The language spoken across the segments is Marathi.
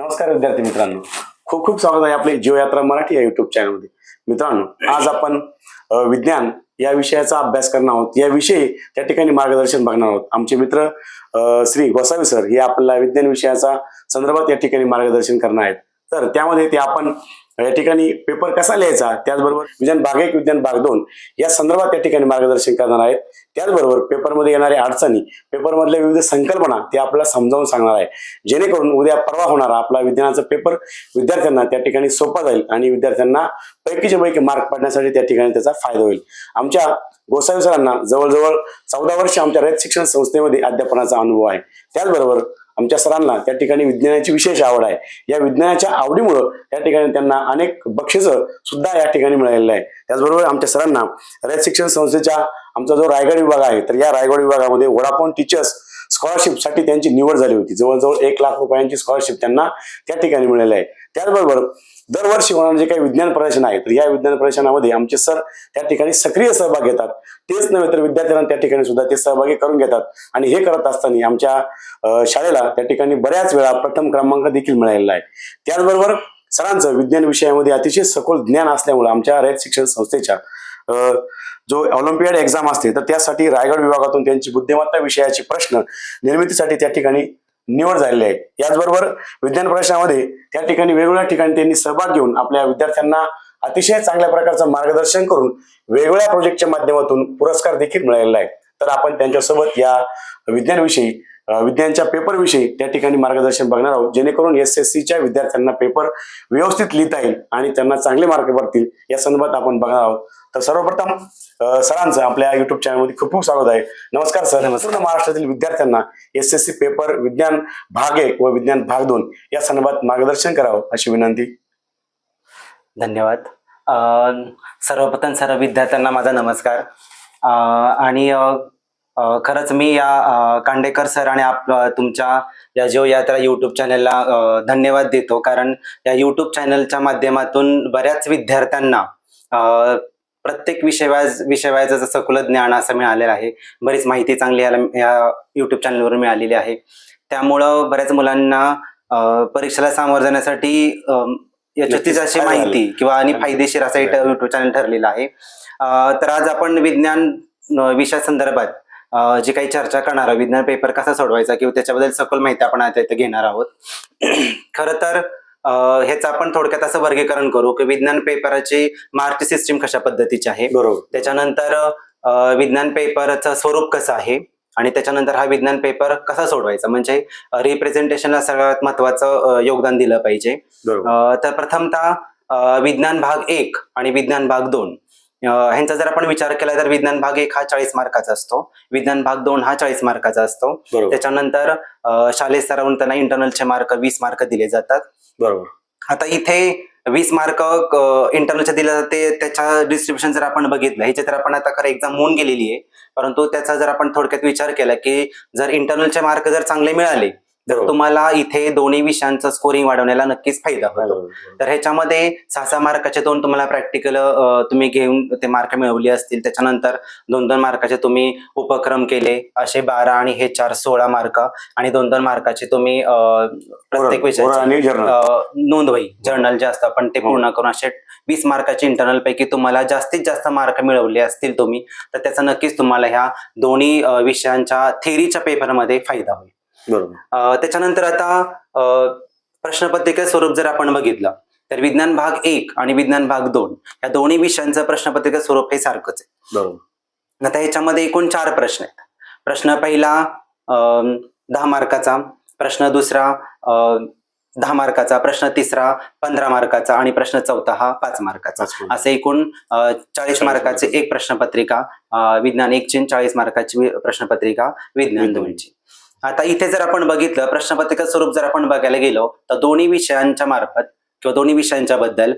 नमस्कार विद्यार्थी मित्रांनो, खूप खूप स्वागत आहे आपले जीवयात्रा मराठी या युट्यूब चॅनलमध्ये. मित्रांनो, आज आपण विज्ञान या विषयाचा अभ्यास करणार आहोत. या विषयी त्या ठिकाणी मार्गदर्शन बघणार आहोत. आमचे मित्र श्री गोसावी सर हे आपल्याला विज्ञान विषयाचा संदर्भात या ठिकाणी मार्गदर्शन करणार आहेत. तर त्यामध्ये ते आपण या ठिकाणी पेपर कसा लिहायचा, त्याचबरोबर विज्ञान भाग 1 विज्ञान भाग 2 या संदर्भात त्या ठिकाणी मार्गदर्शन करणार आहेत. त्याचबरोबर पेपरमध्ये येणाऱ्या अडचणी, पेपरमधल्या विविध संकल्पना ते आपल्याला समजावून सांगणार आहे, जेणेकरून उद्या परवा होणारा आपला विज्ञानाचा पेपर विद्यार्थ्यांना त्या ठिकाणी सोपा जाईल आणि विद्यार्थ्यांना पैकीच्या पैकी मार्क पडण्यासाठी त्या ठिकाणी त्याचा फायदा होईल. आमच्या गोसावी सरांना जवळजवळ 14 वर्ष आमच्या रयत शिक्षण संस्थेमध्ये अध्यापनाचा अनुभव आहे. त्याचबरोबर आमच्या सरांना त्या ठिकाणी विज्ञानाची विशेष आवड आहे. या विज्ञानाच्या आवडीमुळं त्या ठिकाणी त्यांना अनेक बक्षिसं सुद्धा या ठिकाणी मिळालेलं आहे. त्याचबरोबर आमच्या सरांना रयत शिक्षण संस्थेच्या आमचा जो रायगड विभाग आहे, तर या रायगड विभागामध्ये वोडाफोन टीचर्स स्कॉलरशिपसाठी त्यांची निवड झाली होती. जवळजवळ 1 लाख रुपयांची स्कॉलरशिप त्यांना त्या ठिकाणी मिळाली आहे. त्याचबरोबर दरवर्षी होणारे जे काही विज्ञान प्रदर्शन आहे, तर या विज्ञान प्रदर्शनामध्ये आमचे सर त्या ठिकाणी सक्रिय सहभाग घेतात. तेच नव्हे तर विद्यार्थ्यांना त्या ठिकाणी सुद्धा ते सहभागी करून घेतात आणि हे करत असताना आमच्या शाळेला त्या ठिकाणी बऱ्याच वेळा प्रथम क्रमांक देखील मिळालेला आहे. त्याचबरोबर सरांचं विज्ञान विषयामध्ये अतिशय सखोल ज्ञान असल्यामुळे आमच्या रयत शिक्षण संस्थेच्या जो ऑलिम्पियाड एक्झाम असते, तर त्यासाठी रायगड विभागातून त्यांची बुद्धिमत्ता विषयाची प्रश्न निर्मितीसाठी त्या ठिकाणी निवड झालेली आहे. याचबरोबर विज्ञान प्रदर्शनामध्ये त्या ठिकाणी वेगवेगळ्या ठिकाणी त्यांनी सहभाग घेऊन आपल्या विद्यार्थ्यांना अतिशय चांगल्या प्रकारचं मार्गदर्शन करून वेगवेगळ्या प्रोजेक्टच्या माध्यमातून पुरस्कार देखील मिळालेला आहे. तर आपण त्यांच्यासोबत या विज्ञानविषयी विज्ञानच्या पेपरविषयी त्या ठिकाणी मार्गदर्शन बघणार आहोत, जेणेकरून SSCच्या विद्यार्थ्यांना पेपर व्यवस्थित लिहिता येईल आणि त्यांना चांगले मार्क पडतील या संदर्भात आपण बघणार आहोत. तर सर्वप्रथम सरांचं आपल्या युट्यूब चॅनलमध्ये खूप खूप स्वागत आहे. नमस्कार सर. नमस्कार. महाराष्ट्रातील विद्यार्थ्यांना SSC पेपर विज्ञान भाग 1 व विज्ञान भाग 2 या संदर्भात मार्गदर्शन करावं अशी विनंती. धन्यवाद. सर्वप्रथम सर्व विद्यार्थ्यांना माझा नमस्कार. आणि खरंच मी या कांडेकर सर आणि तुमच्या या जीवयात्रा यूट्यूब चॅनलला धन्यवाद देतो, कारण या यूट्यूब चॅनलच्या माध्यमातून बऱ्याच विद्यार्थ्यांना प्रत्येक विषयाचं सखोल ज्ञान असं मिळालेलं आहे. बरीच माहिती चांगली या यूट्यूब चॅनलवरून मिळालेली आहे. त्यामुळं बऱ्याच मुलांना परीक्षेला सामोरं जाण्यासाठी याच्यातीच अशी माहिती किंवा आणि फायदेशीर असा यूट्यूब चॅनल ठरलेला आहे. तर आज आपण विज्ञान विषया संदर्भात जी काही चर्चा करणार आहोत, विज्ञान पेपर कसा सोडवायचा किंवा त्याच्याबद्दल सखोल माहिती आपण आता इथे घेणार आहोत. खरं तर ह्याचं आपण थोडक्यात असं वर्गीकरण करू की विज्ञान पेपराची मार्क सिस्टीम कशा पद्धतीची आहे, बरोबर. त्याच्यानंतर विज्ञान पेपरचं स्वरूप कसं आहे आणि त्याच्यानंतर हा विज्ञान पेपर कसा सोडवायचा, म्हणजे रिप्रेझेंटेशनला सगळ्यात महत्वाचं योगदान दिलं पाहिजे. तर प्रथमतः विज्ञान भाग 1 आणि विज्ञान भाग 2 ह्यांचा जर आपण विचार केला तर विज्ञान भाग 1 हा 40 मार्काचा असतो, विज्ञान भाग 2 हा 40 मार्काचा असतो. त्याच्यानंतर शालेय स्तरावरून त्यांना इंटरनलचे मार्क 20 मार्क दिले जातात. बरोबर. आता इथे 20 मार्क इंटरनलचे दिले जाते. त्याच्या डिस्ट्रीब्युशन जर आपण बघितलं, ह्याची तर आपण आता खरं एक्झाम होऊन गेलेली आहे, परंतु त्याचा जर आपण थोडक्यात विचार केला की जर इंटरनलचे मार्क जर चांगले मिळाले तर तुम्हाला इथे दोन्ही विषयांचं स्कोरिंग वाढवण्याला नक्कीच फायदा होतो. तर ह्याच्यामध्ये 6 मार्काचे 2 तुम्हाला प्रॅक्टिकल तुम्ही घेऊन ते मार्क मिळवले असतील. त्याच्यानंतर 2-2 मार्काचे तुम्ही उपक्रम केले, असे 12 आणि हे 4 16 मार्क आणि 2-2 मार्काचे तुम्ही प्रत्येक विषयाची नोंदवही जर्नल जे असतं आपण ते पूर्ण करून असे 20 मार्काचे इंटरनल पैकी तुम्हाला जास्तीत जास्त मार्क मिळवले असतील तुम्ही, तर त्याचा नक्कीच तुम्हाला ह्या दोन्ही विषयांच्या थेअरीच्या पेपरमध्ये फायदा होईल. त्याच्यानंतर आता प्रश्नपत्रिका स्वरूप जर आपण बघितलं तर विज्ञान भाग 1 आणि विज्ञान भाग 2 या दोन्ही विषयांचं प्रश्नपत्रिका स्वरूप हे सारखंच आहे. आता ह्याच्यामध्ये एकूण 4 प्रश्न आहेत. प्रश्न पहिला 10 मार्काचा, प्रश्न दुसरा 10 मार्काचा, प्रश्न तिसरा 15 मार्काचा आणि प्रश्न चौथा हा 5 मार्काचा. असे एकूण 40 मार्काचे एक प्रश्नपत्रिका विज्ञान 1ची, 40 मार्काची प्रश्नपत्रिका विज्ञान 2ची. आता इथे जर आपण बघितलं प्रश्नपत्रिका स्वरूप जर आपण बघायला गेलो तर दोन्ही विषयांच्या मार्फत किंवा दोन्ही विषयांच्या बद्दल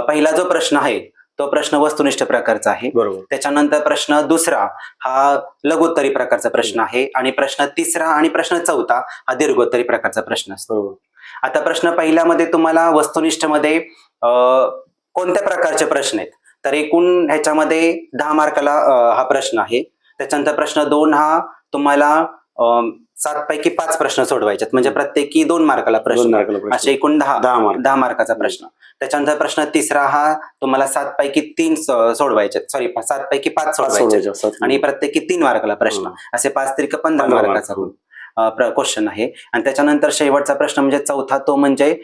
पहिला जो प्रश्न आहे तो प्रश्न वस्तुनिष्ठ प्रकारचा आहे. त्याच्यानंतर प्रश्न दुसरा हा लघुत्तरी प्रकारचा प्रश्न आहे आणि प्रश्न तिसरा आणि प्रश्न चौथा हा दीर्घोत्तरी प्रकारचा प्रश्न असतो. आता प्रश्न पहिल्यामध्ये तुम्हाला वस्तुनिष्ठ मध्ये कोणत्या प्रकारचे प्रश्न आहेत, तर एकूण ह्याच्यामध्ये 10 मार्काला हा प्रश्न आहे. त्याच्यानंतर प्रश्न 2 हा तुम्हाला 7 पैकी 5 प्रश्न सोडवायचे म्हणजे प्रत्येकी 2 मार्काला 2 प्रश्न, मार्काला प्रश्न. असे एकूण 10 10 मार्क. 10 मार्काचा प्रश्न. त्याच्यानंतर प्रश्न तिसरा हा तुम्हाला 7 पैकी 3 सोडवायचे, सॉरी 7 पैकी 5 सोडवायचे आणि प्रत्येकी 3 मार्काला प्रश्न, असे 5 त्रिक 15 मार्काचा क्वेश्चन आहे. आणि त्याच्यानंतर शेवटचा प्रश्न म्हणजे चौथा, तो म्हणजे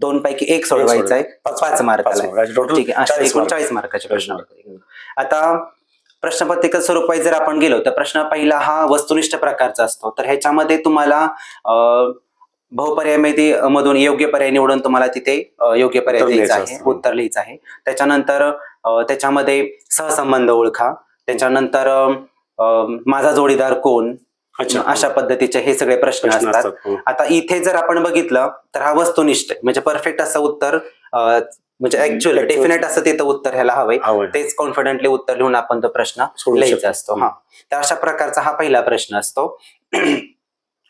2 पैकी 1 सोडवायचा आहे 5 मार्काला. ठीक आहे, असे एकूण 40 मार्काचे प्रश्न. आता प्रश्नपत्रिका स्वरूपात जर आपण गेलो तर प्रश्न पहिला हा वस्तुनिष्ठ प्रकारचा असतो. तर ह्याच्यामध्ये तुम्हाला बहुपर्याय मधून योग्य पर्याय निवडून तुम्हाला तिथे योग्य पर्याय द्यायचा आहे, उत्तर लिहायचं आहे. त्याच्यानंतर त्याच्यामध्ये सहसंबंध ओळखा, त्याच्यानंतर माझा जोडीदार कोण, अशा पद्धतीचे हे सगळे प्रश्न असतात. आता इथे जर आपण बघितलं तर हा वस्तुनिष्ठ म्हणजे परफेक्ट असं उत्तर, म्हणजे ऍक्च्युअली डेफिनेट असं तिथं उत्तर ह्याला हवंय, तेच कॉन्फिडेंटली उत्तर लिहून आपण तो प्रश्न लिहायचा असतो. हा, तर अशा प्रकारचा हा पहिला प्रश्न असतो.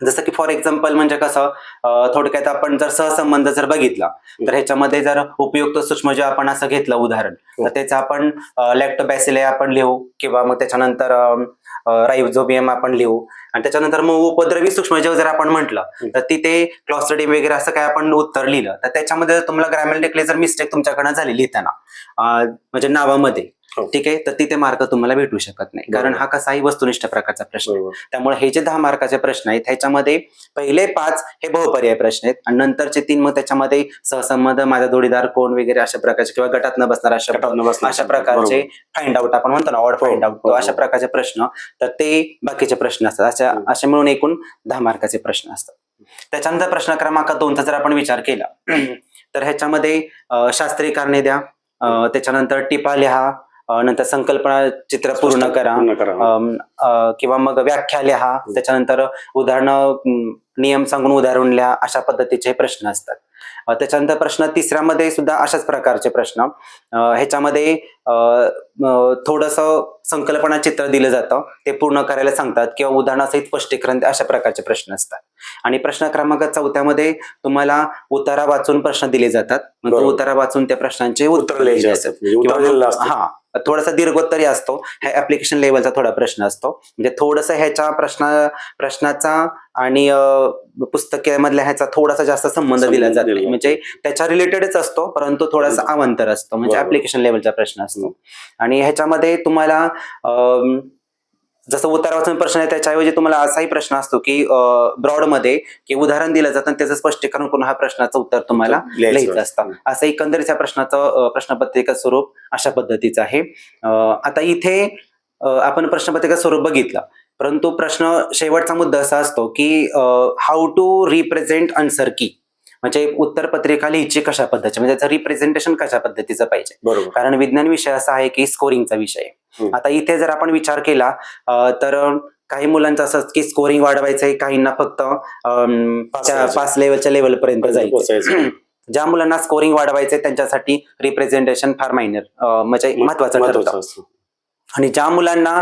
जसं की फॉर एक्झाम्पल म्हणजे कसं, थोडक्यात आपण जर सहसंबंध जर बघितला तर ह्याच्यामध्ये जर उपयुक्त सूक्ष्मजीव आपण असं घेतलं उदाहरण, तर त्याचं आपण लॅक्टोबॅसिले आपण लिहू, किंवा मग त्याच्यानंतर राइझोबियम आपण लिहू, आणि त्याच्यानंतर मग उपद्रवी सूक्ष्मजीव जर आपण म्हटलं तर तिथे क्लॉस्ट्रिडियम वगैरे असं काय आपण उत्तर लिहिलं, तर त्याच्यामध्ये तुम्हाला ग्रॅमॅटिकली जर मिस्टेक तुमच्याकडनं झाली लिहिताना म्हणजे नावामध्ये, ठीक आहे, तर तिथे मार्क तुम्हाला भेटू शकत नाही, कारण हा कसाही वस्तुनिष्ठ प्रकारचा प्रश्न आहे. त्यामुळे हे जे 10 मार्काचे प्रश्न आहेत ह्याच्यामध्ये पहिले 5 हे बहुपर्याय प्रश्न आहेत आणि नंतरचे 3 मग त्याच्यामध्ये सहसंबंध, माझा जोडीदार कोण वगैरे अशा प्रकारचे, किंवा गटात न बसणारा शब्द, अशा प्रकारचे फाइंड आउट आपण म्हणतो ना, ऑड फाइंड आउट, अशा प्रकारचे प्रश्न, तर ते बाकीचे प्रश्न असतात. असे मिळून एकूण 10 मार्काचे प्रश्न असतात. त्याच्यानंतर प्रश्न क्रमांक 2चा जर आपण विचार केला तर ह्याच्यामध्ये शास्त्रीय कारणे द्या, त्याच्यानंतर टिपा लिहा, नंतर संकल्पना चित्र पूर्ण करा, किंवा मग व्याख्या लिहा, त्याच्यानंतर उदाहरणं नियम सांगून उदाहरण लिहा, अशा पद्धतीचे प्रश्न असतात. त्याच्यानंतर प्रश्न तिसऱ्यामध्ये सुद्धा अशाच प्रकारचे प्रश्न, ह्याच्यामध्ये थोडंसं संकल्पना चित्र दिलं जातं, ते पूर्ण करायला सांगतात, किंवा उदाहरणासहित स्पष्टीकरण, अशा प्रकारचे प्रश्न असतात. आणि प्रश्न क्रमांक 4मध्ये तुम्हाला उतारा वाचून प्रश्न दिले जातात, उतारा वाचून त्या प्रश्नांचे उत्तर लिहिले असतात. हा, थोडासा दीर्घोत्तरी असतो, ह्या ऍप्लिकेशन लेवलचा थोडा प्रश्न असतो, म्हणजे थोडस ह्याच्या प्रश्नाचा आणि पुस्तकामधल्या ह्याचा थोडासा जास्त संबंध दिला जात नाही, म्हणजे त्याच्या रिलेटेडच असतो, परंतु थोडासा अवांतर असतो, म्हणजे ऍप्लिकेशन लेवलचा प्रश्न असतो. आणि ह्याच्यामध्ये तुम्हाला जसं उतारा वाचून प्रश्न आहे त्याच्याऐवजी तुम्हाला असाही प्रश्न असतो की ब्रॉडमध्ये की उदाहरण दिलं जातं आणि त्याचं स्पष्टीकरण करून हा प्रश्नाचं उत्तर तुम्हाला लिहायचं असतं. असं एकंदरीत या प्रश्नाचं प्रश्नपत्रिका स्वरूप अशा पद्धतीचं आहे. आता इथे आपण प्रश्नपत्रिका स्वरूप बघितलं, परंतु प्रश्न शेवटचा मुद्दा असा असतो की हाऊ टू रिप्रेझेंट आन्सर की, म्हणजे उत्तर पत्रिका लिहायची कशा पद्धतीचे, म्हणजे त्याचं रिप्रेझेंटेशन कशा पद्धतीचं पाहिजे. बरोबर, कारण विज्ञान विषय असा आहे की स्कोरिंगचा विषय आहे. आता इथे जर आपण विचार केला तर काही मुलांचं असं की स्कोरिंग वाढवायचंय, काहींना फक्त 5 लेवलच्या लेवल पर्यंत जायचं. ज्या मुलांना स्कोरिंग वाढवायचंय त्यांच्यासाठी रिप्रेझेंटेशन फार मायनर म्हणजे महत्वाचं ठरतं, आणि ज्या मुलांना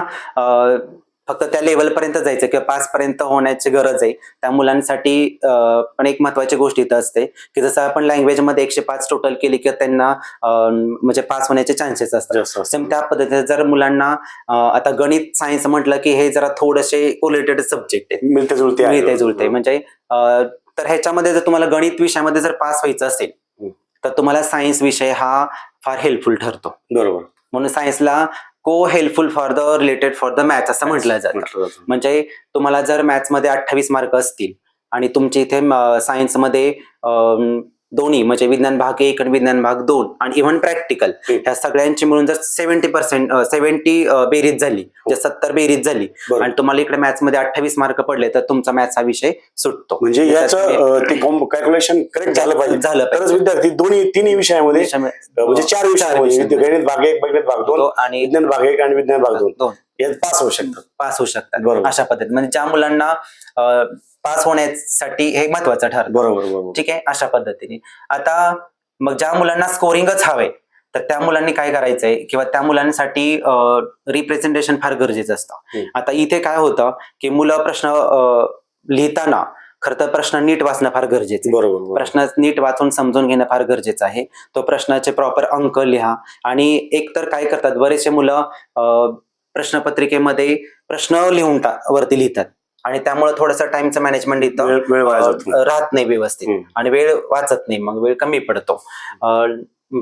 फक्त त्या लेवल पर्यंत जायचं किंवा 5 पर्यंत होण्याची गरज आहे त्या मुलांसाठी पण एक महत्वाची गोष्ट इथं असते की जसं आपण लँग्वेज मध्ये 105 टोटल केली की त्यांना म्हणजे पास होण्याचे चान्सेस असतात. सेम त्या पद्धतीने जर मुलांना आता गणित सायन्स म्हटलं की हे जरा थोडेसे कोरिलेटेड सब्जेक्ट आहेत, मिळते जुळते, म्हणजे तर ह्याच्यामध्ये जर तुम्हाला गणित विषयामध्ये जर पास व्हायचं असेल तर तुम्हाला सायन्स विषय हा फार हेल्पफुल ठरतो. बरोबर, म्हणून सायन्सला को helpful for the related for the maths असं म्हटलं जातं. म्हणजे तुम्हाला जर मॅथ्समध्ये 28 मार्क असतील आणि तुमचे इथे सायन्समध्ये दोन्ही म्हणजे विज्ञान भाग 1 आणि विज्ञान भाग 2 आणि इव्हन प्रॅक्टिकल ह्या सगळ्यांची मिळून जर 70 बेरीज झाली, जर 70 बेरीज झाली आणि तुम्हाला इकडे मॅथ्स मध्ये 28 मार्क पडले तर तुमचा मॅथ्स हा विषय सुटतो. म्हणजे याचं कॅल्क्युलेशन करेक्ट झालं पाहिजे विद्यार्थी दोन्ही तिन्ही विषयामध्ये, म्हणजे 4 विषयामध्ये गणित भाग 1, गणित भाग 2 आणि विज्ञान भाग 1 आणि विज्ञान भाग 2 यात पास होऊ शकतात. अशा पद्धतीने म्हणजे ज्या मुलांना पास होण्यासाठी हे महत्वाचं ठरतं. बरोबर, ठीक आहे, अशा पद्धतीने. आता मग ज्या मुलांना स्कोरिंगच हवंय तर त्या मुलांनी काय करायचंय किंवा त्या मुलांसाठी रिप्रेझेंटेशन फार गरजेचं असतं. आता इथे काय होतं की मुलं प्रश्न लिहिताना खरं तर प्रश्न नीट वाचणं फार गरजेचं आहे. बरोबर, प्रश्न नीट वाचून समजून घेणं फार गरजेचं आहे. तो प्रश्नाचे प्रॉपर अंक लिहा. आणि एकतर काय करतात बरेचसे मुलं प्रश्नपत्रिकेमध्ये प्रश्न लिहून वरती लिहितात आणि त्यामुळे थोडंसं टाइमचं मॅनेजमेंट इथं वेळ वाया जातो. राहत नाही व्यवस्थित आणि वेळ वाचत नाही, मग वेळ कमी पडतो.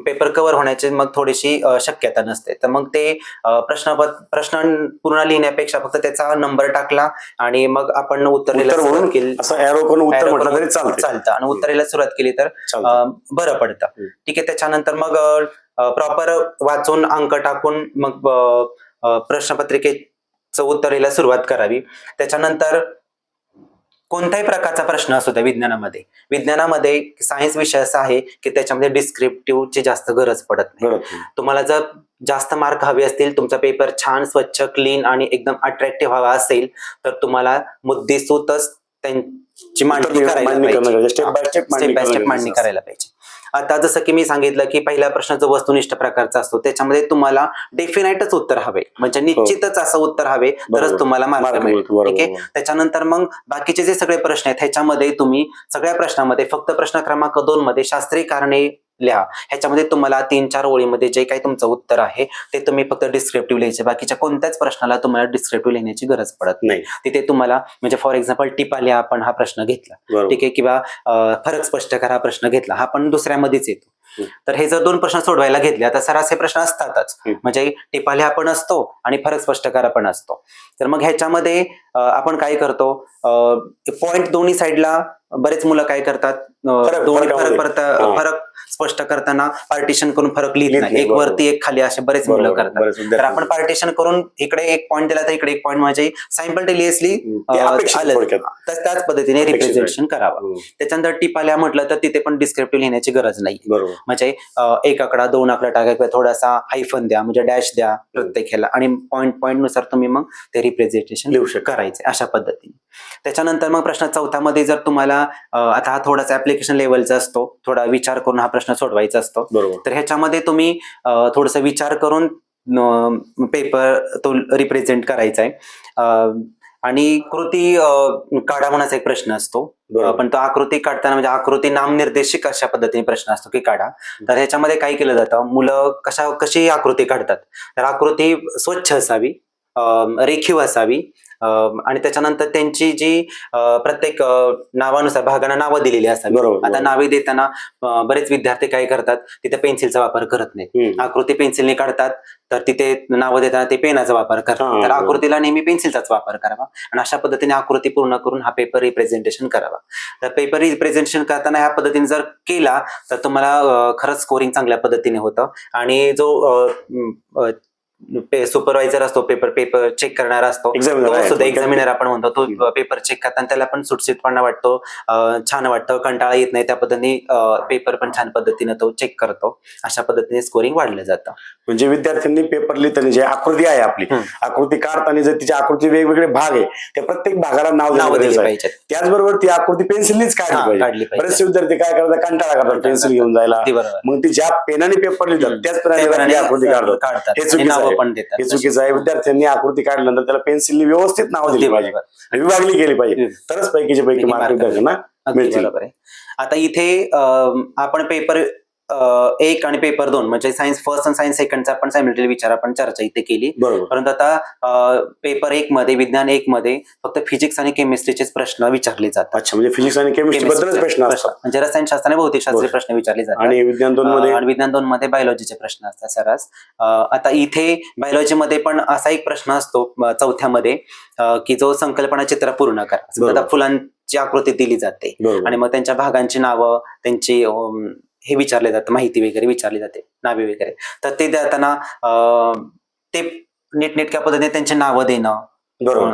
पेपर कव्हर होण्याची मग थोडीशी शक्यता नसते. तर मग ते प्रश्न पूर्ण लिहिण्यापेक्षा फक्त त्याचा नंबर टाकला आणि मग आपण उत्तरेला उत्तर सुरुवात म्हणून केली, असं arrow करून उत्तर arrow म्हटलं करून तरी चालतं. चालतं आणि उत्तरेला सुरुवात केली तर चालतं. बरं पडतं. ठीक आहे. त्याच्यानंतर मग प्रॉपर वाचून अंक टाकून मग प्रश्नपत्रिकेचं उत्तरेला सुरुवात करावी. त्याच्यानंतर कोणत्याही प्रकारचा प्रश्न असू द्या विज्ञानामध्ये सायन्स विषय असा आहे की त्याच्यामध्ये डिस्क्रिप्टिव्हची जास्त गरज पडत नाही. तुम्हाला जर जास्त मार्क हवे असतील, तुमचा पेपर छान स्वच्छ क्लीन आणि एकदम अट्रॅक्टिव्ह हवा असेल, तर तुम्हाला मुद्देसूदच त्यांची मांडणी करायला पाहिजे, स्टेप बाय स्टेप मांडणी करायला पाहिजे. आता जसं की मी सांगितलं की पहिला प्रश्न जो वस्तुनिष्ठ प्रकारचा असतो त्याच्यामध्ये तुम्हाला डेफिनेटच उत्तर हवे, म्हणजे निश्चितच असं उत्तर हवे तरच तुम्हाला मार्क मिळेल. ठीक आहे. त्याच्यानंतर मग बाकीचे जे सगळे प्रश्न आहेत ह्याच्यामध्ये तुम्ही सगळ्या प्रश्नामध्ये फक्त प्रश्न क्रमांक 2 मध्ये शास्त्रीय कारणे लिहा. ह्याच्यामध्ये तुम्हाला 3-4 ओळीमध्ये जे काही तुमचं उत्तर आहे ते तुम्ही फक्त डिस्क्रिप्टिव्ह लिहायचे. बाकीच्या कोणत्याच प्रश्नाला तुम्हाला डिस्क्रिप्टिव्ह लिहिण्याची गरज पडत नाही. तिथे तुम्हाला म्हणजे फॉर एक्झाम्पल टिपा लिहा, आपण हा प्रश्न घेतला, ठीक आहे, किंवा फरक स्पष्ट करा हा प्रश्न घेतला, हा पण दुसऱ्यामध्येच येतो. तर हे जर 2 प्रश्न सोडवायला घेतले, आता सरासरी प्रश्न असतातच, म्हणजे टिपा लिहा पण असतो आणि फरक स्पष्ट करा पण असतो. तर मग ह्याच्यामध्ये आपण काय करतो, पॉइंट दोन्ही साईडला बरेच मुलं काय करतात, फरक स्पष्ट करताना पार्टिशन करून फरक लिहित नाही, एक वरती एक खाली, असे बरेच मुलं करतात. तर आपण पार्टिशन करून इकडे एक पॉईंट दिला तर इकडे एक पॉईंट, म्हणजे सायमल्टेनियसली त्याच पद्धतीने रिप्रेझेंटेशन करावं. त्याच्यानंतर टिपाल्या म्हटलं तर तिथे पण डिस्क्रिप्टिव्ह लिहिण्याची गरज नाही, म्हणजे 1 आकडा 2 आकडा टाका किंवा थोडासा हायफन द्या, म्हणजे डॅश द्या प्रत्येक ह्याला, आणि पॉईंट नुसार तुम्ही मग ते रिप्रेझेंटेशन लिहू करायचे अशा पद्धतीने. त्याच्यानंतर मग प्रश्न 4था मध्ये जर तुम्हाला आता हा थोडासा ऍप्लिकेशन लेवलचा असतो, थोडा विचार करून हा प्रश्न सोडवायचा असतो, तर ह्याच्यामध्ये तुम्ही थोडासा विचार करून पेपर तो रिप्रेझेंट करायचा आहे. आणि कृती काढा म्हणून एक प्रश्न असतो, पण तो आकृती काढताना म्हणजे आकृती नामनिर्देशिक अशा पद्धतीने प्रश्न असतो की काढा. तर ह्याच्यामध्ये काय केलं जातं, मुलं कशी आकृती काढतात, तर आकृती स्वच्छ असावी, रेखीव असावी, आणि त्याच्यानंतर त्यांची जी प्रत्येक नावानुसार भागांना नावं दिलेली असावी. आता नावे देताना बरेच विद्यार्थी काय करतात, तिथे पेन्सिलचा वापर करत नाही, आकृती पेन्सिलने काढतात, तर तिथे नावं देताना ते पेनाचा वापर करतात. तर आकृतीला नेहमी पेन्सिलचाच वापर करावा आणि अशा पद्धतीने आकृती पूर्ण करून हा पेपर रिप्रेझेंटेशन करावा. तर पेपर रिप्रेझेंटेशन करताना ह्या पद्धतीने जर केला तर तुम्हाला खरंच स्कोरिंग चांगल्या पद्धतीने होतं. आणि जो सुपरवायझर असतो, पेपर चेक करणारा असतो, तो सुद्धा एक्झामिनर आपण म्हणतो, तो पेपर चेक करताना त्याला पण सुटसुटीतपणा वाटतो, छान वाटतं, कंटाळा येत नाही, त्या पद्धतीने पेपर पण छान पद्धतीने तो चेक करतो. अशा पद्धतीने स्कोरिंग वाढलं जातं. म्हणजे विद्यार्थ्यांनी पेपर लिहिताना जे आकृती आहे आपली आकृती काढताना जर तिच्या आकृती वेगवेगळे भाग आहे त्या प्रत्येक भागाला नाव दिले पाहिजे. त्याचबरोबर ती आकृती पेन्सिलनीच काढली पाहिजे. बरेचसे विद्यार्थी काय करतात, कंटाळा करतात पेन्सिल घेऊन जायला, मग ती ज्या पेनाने पेपर लिहितात त्याच पेनाने आकृती काढतात, हे चुकीचं आहे. विद्यार्थ्यांनी आकृती काढल्यानंतर त्याला पेन्सिलने व्यवस्थित नाव दिली पाहिजे, विभागली गेली पाहिजे, तरच पैकीच्या पैकी मार्क विद्यार्थ्यांना मिळतील. आता इथे आपण पेपर 1 आणि पेपर 2 म्हणजे सायन्स फर्स्ट आणि सायन्स सेकंडचा आपण सायमल्टेनियस विचार आपण चर्चा इथे केली. परंतु आता पेपर 1 मध्ये, विज्ञान 1 मध्ये फक्त फिजिक्स आणि केमिस्ट्रीचेच प्रश्न विचारले जातात. अच्छा, म्हणजे फिजिक्स आणि केमिस्ट्री बद्दलच प्रश्न असतात, म्हणजे रसायनशास्त्र आणि भौतिकशास्त्र प्रश्न विचारले जातात. आणि विज्ञान 2 मध्ये बायोलॉजीचे प्रश्न असतात सरास. आता इथे बायोलॉजी मध्ये पण असा एक प्रश्न असतो 4थ्या मध्ये की जो संकल्पना चित्र पूर्ण करा. आता फुलांची आकृती दिली जाते आणि मग त्यांच्या भागांची नावं, त्यांची हे विचारले जातं, माहिती वगैरे विचारली जाते, नावे वगैरे. तर ते देताना ते नीटनेटक्या पद्धतीने त्यांची नावं देणं,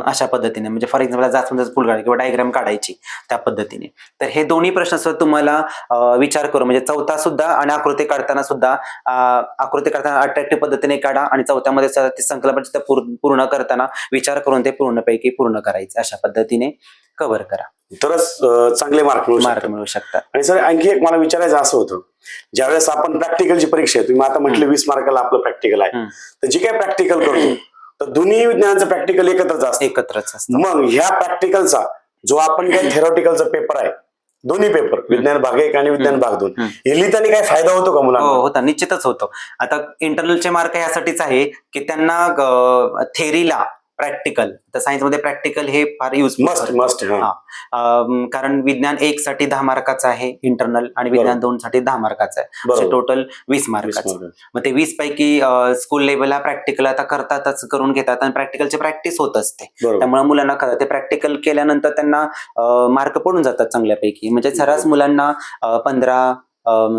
अशा पद्धतीने, म्हणजे फॉर एक्झाम्पल जास्वंदाचं फुल काढायचं किंवा डायग्राम काढायची त्या पद्धतीने. तर हे दोन्ही प्रश्न सुद्धा तुम्हाला विचार करून, म्हणजे 4था सुद्धा आणि आकृती काढताना सुद्धा अट्रॅक्टिव्ह पद्धतीने काढा आणि 4थ्या मध्ये ती संकल्पना पूर्ण करताना विचार करून ते पूर्णपैकी पूर्ण करायचे, अशा पद्धतीने कव्हर करा, तरच चांगले मार्क मिळू शकतात. आणि सर आणखी एक मला विचारायचं असं होतं, ज्यावेळेस आपण प्रॅक्टिकलची परीक्षा आहे, तुम्ही आता म्हटलं 20 मार्काला आपलं प्रॅक्टिकल आहे, तर जे काही प्रॅक्टिकल करतो तर दोन्ही विज्ञानाचं प्रॅक्टिकल एकत्रच असतं. मग ह्या प्रॅक्टिकलचा जो आपण काही थेरॉटिकलचा पेपर आहे, दोन्ही पेपर विज्ञान भाग 1 आणि विज्ञान भाग 2 हे लिहिताना काय फायदा होतो का मुलांना? होता, निश्चितच होतो. आता इंटरनलचे मार्क यासाठीच आहे की त्यांना थेरीला प्रॅक्टिकल, तर सायन्समध्ये प्रॅक्टिकल हे फार युजफुल मस्ट कारण विज्ञान 1 साठी 10 मार्काचं आहे इंटरनल आणि विज्ञान 2 साठी 10 मार्काचं आहे, बरोबर. टोटल 20 मार्काचं. मग ते 20 पैकी स्कूल लेवलला प्रॅक्टिकल आता करतातच, करून घेतात आणि प्रॅक्टिकलची प्रॅक्टिस होत असते. बरोबर. त्यामुळे मुलांना ते प्रॅक्टिकल केल्यानंतर त्यांना मार्क पडून जातात चांगल्यापैकी. म्हणजे सर्रास मुलांना 15,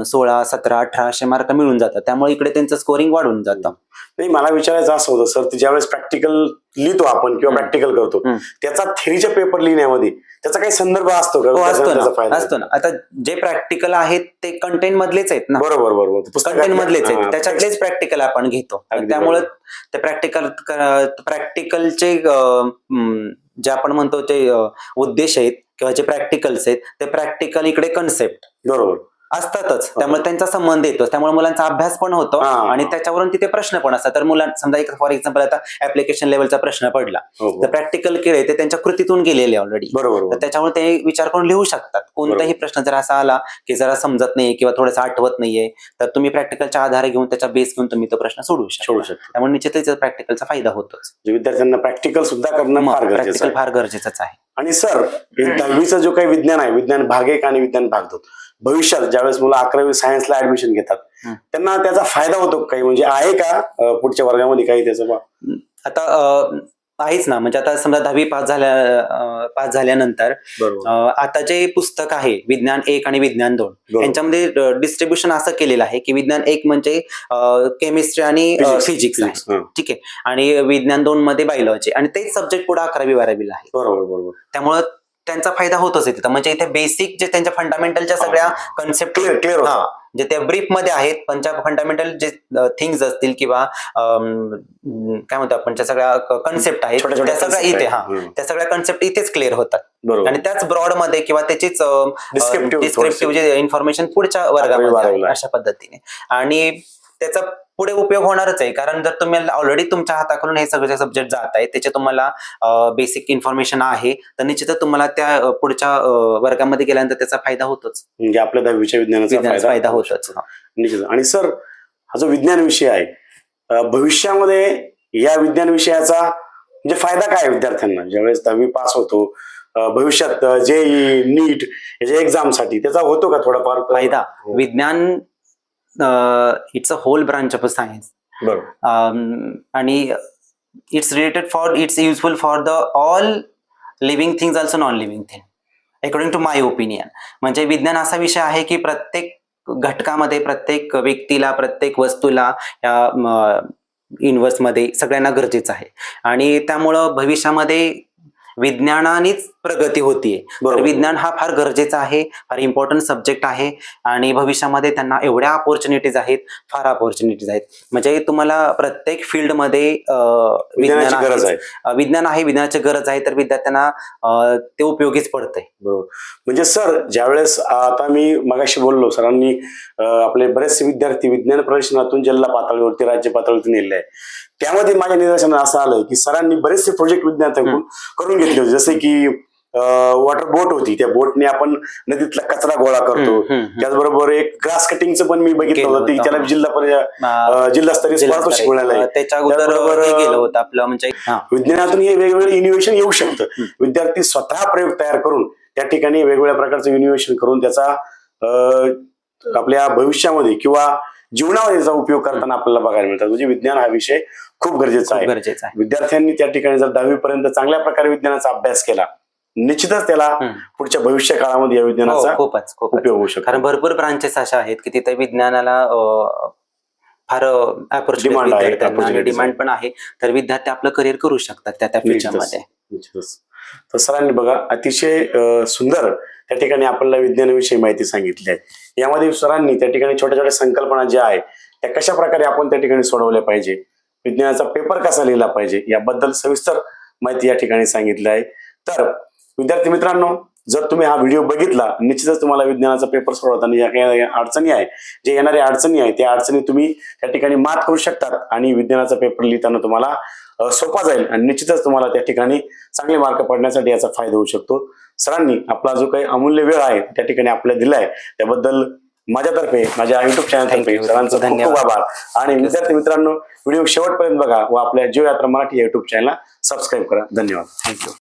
16, 17, 18 असे मार्क मिळून जातात. त्यामुळे इकडे त्यांचं स्कोरिंग वाढून जातं. नाही, मला विचारायचं असं होतं सर, ज्यावेळेस प्रॅक्टिकल लिहितो आपण किंवा प्रॅक्टिकल करतो, त्याचा थेरीच्या पेपर लिहिण्यामध्ये त्याचा काही संदर्भ असतो का? असतो ना. आता जे प्रॅक्टिकल आहेत ते कंटेंट मधलेच आहेत ना. बरोबर. कंटेंट मधलेच आहेत, त्याच्यातलेच प्रॅक्टिकल आपण घेतो. त्यामुळे ते प्रॅक्टिकलचे जे आपण म्हणतो ते उद्देश आहेत किंवा जे प्रॅक्टिकल्स आहेत ते प्रॅक्टिकल इकडे कन्सेप्ट बरोबर असतातच. त्यामुळे त्यांचा संबंध येतो, त्यामुळे मुलांचा अभ्यास पण होतो आणि त्याच्यावरून तिथे प्रश्न पण असतात. तर मुलांना समजा एक फॉर एक्झाम्पल आता ऍप्लिकेशन लेवलचा प्रश्न पडला, तर प्रॅक्टिकल केले ते त्यांच्या कृतीतून गेलेले ऑलरेडी. तर त्याच्यामुळे ते विचार करून लिहू शकतात. कोणताही प्रश्न जर असा आला की जरा समजत नाही किंवा थोडंसं आठवत नाहीये, तर तुम्ही प्रॅक्टिकलच्या आधारे घेऊन त्याचा बेस घेऊन तुम्ही तो प्रश्न सोडवू शकता. त्यामुळे निश्चितच प्रॅक्टिकलचा फायदा होतोच. विद्यार्थ्यांना प्रॅक्टिकल सुद्धा करणं फार गरजेचंच आहे. आणि सर, 10वीचा जो काही विज्ञान आहे, विज्ञान भाग 1 आणि विज्ञान भाग 2, भविष्यात ज्यावेळेस मुलं 11वी सायन्सला ऍडमिशन घेतात त्यांना त्याचा फायदा होतो काही, म्हणजे आहे का पुढच्या वर्गामध्ये काही त्याचा? आता आहेच ना. म्हणजे आता समजा 10वी पास झाल्यानंतर आता जे पुस्तक आहे विज्ञान 1 आणि विज्ञान 2 यांच्यामध्ये डिस्ट्रीब्युशन असं केलेलं आहे की विज्ञान 1 म्हणजे केमिस्ट्री आणि फिजिक्स आहे, ठीक आहे, आणि विज्ञान 2 मध्ये बायोलॉजी, आणि तेच सब्जेक्ट पुढे 11वी 12वी आहे. बरोबर. त्यामुळे त्यांचा फायदा होतोच आहे तिथं. म्हणजे इथे बेसिक जे त्यांच्या फंडामेंटलच्या सगळ्या कन्सेप्ट क्लिअर जे त्या ब्रीफ मध्ये आहेत, त्यांच्या फंडामेंटल जे थिंग्स असतील किंवा काय म्हणतो आपण सगळ्या कन्सेप्ट आहेत त्या सगळ्या इथे त्या सगळ्या कन्सेप्ट इथेच क्लिअर होतात. आणि त्याच ब्रॉड मध्ये किंवा त्याचीच डिस्क्रिप्टिव्ह जे इन्फॉर्मेशन पुढच्या वर्गामध्ये अशा पद्धतीने, आणि त्याचा पुढे उपयोग होणारच आहे. कारण जर तुम्ही ऑलरेडी तुमच्या हाताकडून हे सगळे सब्जेक्ट जात आहेत, त्याचे तुम्हाला बेसिक इन्फॉर्मेशन आहे, तर निश्चितच तुम्हाला त्या पुढच्या वर्गामध्ये गेल्यानंतर त्याचा फायदा होतोच. म्हणजे आपल्या 10वीच्या विज्ञानाचा फायदा होतोच. निश्चित. आणि सर, हा जो विज्ञान विषय आहे, भविष्यामध्ये या विज्ञान विषयाचा म्हणजे फायदा काय आहे विद्यार्थ्यांना ज्यावेळेस 10वी पास होतो, भविष्यात JEE, नीट याच्या एक्झाम साठी त्याचा होतो का थोडाफार फायदा? विज्ञान it's a whole branch of science, आणि it's useful for the all living things, also non living thing, according to my opinion. म्हणजे विज्ञान असा विषय आहे की प्रत्येक घटकामध्ये, प्रत्येक व्यक्तीला, प्रत्येक वस्तूला, युनिव्हर्स मध्ये सगळ्यांना गरजेचं आहे. आणि त्यामुळं भविष्यामध्ये विज्ञानानेच प्रगती होतीये. तर विज्ञान हा फार गरजेचा आहे, फार इम्पॉर्टंट सब्जेक्ट आहे. आणि भविष्यामध्ये त्यांना एवढ्या अपॉर्च्युनिटीज आहेत, फार अपॉर्च्युनिटीज आहेत. म्हणजे तुम्हाला प्रत्येक फील्डमध्ये विज्ञान आहे, विज्ञानाची गरज आहे, तर विद्यार्थ्यांना ते उपयोगीच पडतंय. म्हणजे सर, ज्यावेळेस आता मी मगाशी बोललो, सरांनी आपले बरेचसे विद्यार्थी विज्ञान प्रदर्शनातून जिल्हा पातळीवरती, राज्य पातळीवरती नेलेले आहे. त्यामध्ये माझ्या निदर्शनात असं आलंय की सरांनी बरेचसे प्रोजेक्ट विद्यार्थ्यांकडून करून घेतले होते. जसे की वॉटर बोट होती, त्या बोटने आपण नदीतला कचरा गोळा करतो. त्याचबरोबर एक ग्रास कटिंगचं पण मी बघितलं होतं, त्याला जिल्हास्तरीय स्पर्धा शिकवण्याला आहे. विज्ञानातून हे वेगवेगळे इनोव्हेशन येऊ शकतं. विद्यार्थी स्वतः प्रयोग तयार करून त्या ठिकाणी वेगवेगळ्या प्रकारचं इनोव्हेशन करून त्याचा आपल्या भविष्यामध्ये किंवा जीवनामध्ये त्याचा उपयोग करताना आपल्याला बघायला मिळतात. म्हणजे विज्ञान हा विषय खूप गरजेचा आहे. विद्यार्थ्यांनी त्या ठिकाणी जर 10वी पर्यंत चांगल्या प्रकारे विज्ञानाचा अभ्यास केला, निश्चितच त्याला पुढच्या भविष्य काळामध्ये या विज्ञानाचा खूपच उपयोग होऊ शकतो. कारण भरपूर ब्रांचेस अशा आहेत की तिथे विज्ञानाला फार अपॉर्च्युनिटी, डिमांड पण आहे. तर विद्यार्थी आपलं करिअर करू शकतात त्या फील्डमध्ये. तर सरांनी बघा अतिशय सुंदर त्या ठिकाणी आपल्याला विज्ञानाविषयी माहिती सांगितली आहे. यामध्ये सरांनी त्या ठिकाणी छोट्या छोट्या संकल्पना ज्या आहेत त्या कशा प्रकारे आपण त्या ठिकाणी सोडवल्या पाहिजे, विज्ञानाचा पेपर कसा लिहिला पाहिजे याबद्दल सविस्तर माहिती या ठिकाणी सांगितली आहे. तर विद्यार्थी मित्रांनो, जर तुम्ही हा व्हिडिओ बघितला, निश्चितच तुम्हाला विज्ञानाचा पेपर सोडवताना या काही अडचणी आहे, जे येणाऱ्या अडचणी आहे त्या अडचणी तुम्ही त्या ठिकाणी मात करू शकतात आणि विज्ञानाचा पेपर लिहिताना तुम्हाला सोपा जाईल आणि निश्चितच तुम्हाला त्या ठिकाणी चांगले मार्क पडण्यासाठी याचा फायदा होऊ शकतो. सरांनी आपला जो काही अमूल्य वेळ आहे त्या ठिकाणी आपल्याला दिलाय त्याबद्दल माझ्यातर्फे माझ्या युट्यूब चॅनल Thank तर्फे you. सरांचं खूप खूप धन्यवाद. आभार. आणि विद्यार्थी मित्रांनो, व्हिडिओ शेवटपर्यंत बघा व आपल्या जीव यात्रा मराठी या युट्यूब चॅनलला सबस्क्राईब करा. धन्यवाद. थँक्यू.